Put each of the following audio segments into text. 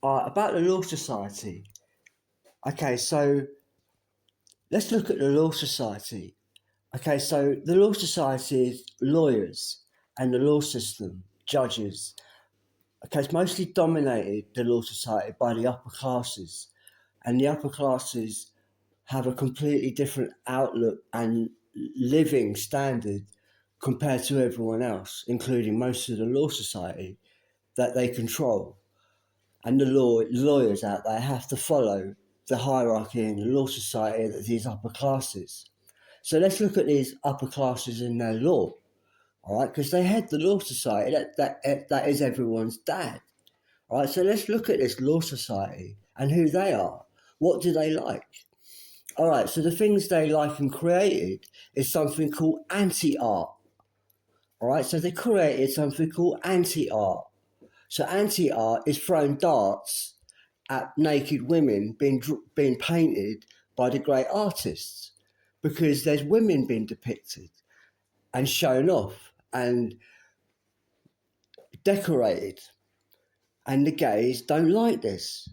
About the Law Society. Okay, so let's look at the Law Society. Okay, so the Law Society is lawyers and the law system, judges. Okay, it's mostly dominated, the Law Society, by the upper classes. And the upper classes have a completely different outlook and living standard compared to everyone else, including most of the Law Society that they control. And the lawyers out there have to follow the hierarchy in the Law Society of these upper classes. So let's look at these upper classes in their law, all right? Because they head the Law Society, that is everyone's dad, all right? So let's look at this Law Society and who they are. What do they like? All right, so the things they like and created is something called anti-art. All right, so they created something called anti-art. So anti-art is throwing darts at naked women being painted by the great artists, because there's women being depicted and shown off and decorated, and the gays don't like this,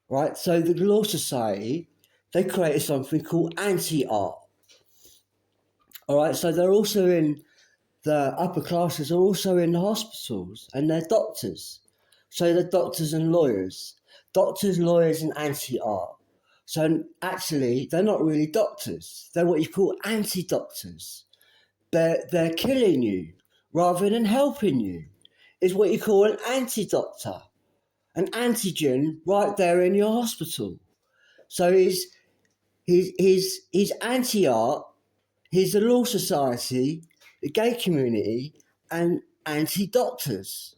right? So the Law Society, they created something called anti-art. All right, so they're also in the upper classes are also in the hospitals, and they're doctors. So they're doctors and lawyers. Doctors, lawyers, and anti-art. So actually, they're not really doctors. They're what you call anti-doctors. They're killing you rather than helping you. Is what you call an anti-doctor. An antigen right there in your hospital. So he's anti-art, he's the Law Society, the gay community, and anti-doctors.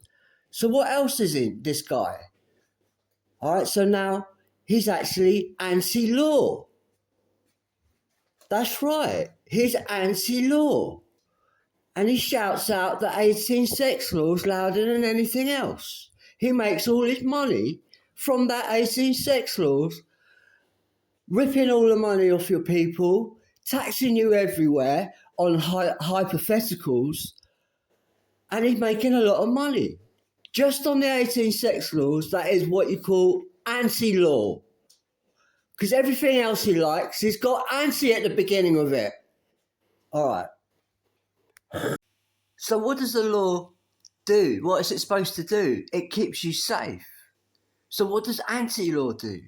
So what else is in this guy? All right, so now he's actually anti-law. That's right, he's anti-law. And he shouts out the 18 sex laws louder than anything else. He makes all his money from that 18 sex laws, ripping all the money off your people, taxing you everywhere on hypotheticals, and he's making a lot of money. Just on the 18 sex laws, that is what you call anti-law. Because everything else he likes, he's got anti at the beginning of it. All right. So what does the law do? What is it supposed to do? It keeps you safe. So what does anti-law do?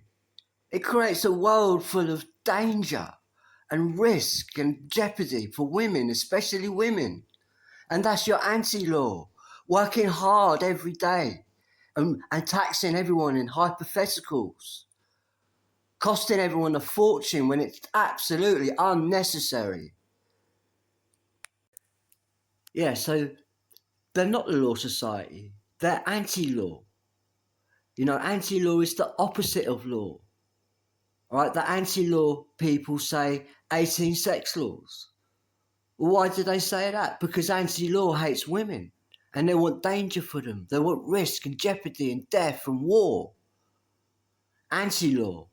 It creates a world full of danger and risk and jeopardy for women, especially women. And that's your anti-law, working hard every day and taxing everyone in hypotheticals, costing everyone a fortune when it's absolutely unnecessary. Yeah, so they're not the Law Society, they're anti-law. You know, anti-law is the opposite of law. All right, the anti-law people say 18 sex laws. Why do they say that? Because anti-law hates women and they want danger for them. They want risk and jeopardy and death and war. Anti-law.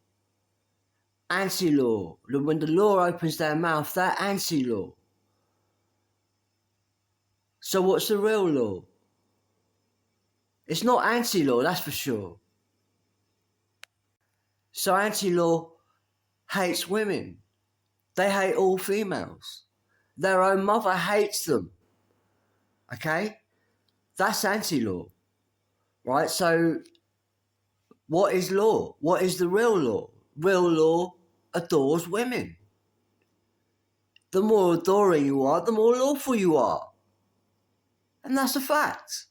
Anti-law. When the law opens their mouth, they're anti-law. So what's the real law? It's not anti-law, that's for sure. So anti-law hates women. They hate all females. Their own mother hates them. Okay? That's anti-law. Right? So what is law? What is the real law? Real law adores women. The more adoring you are, the more lawful you are. And that's a fact.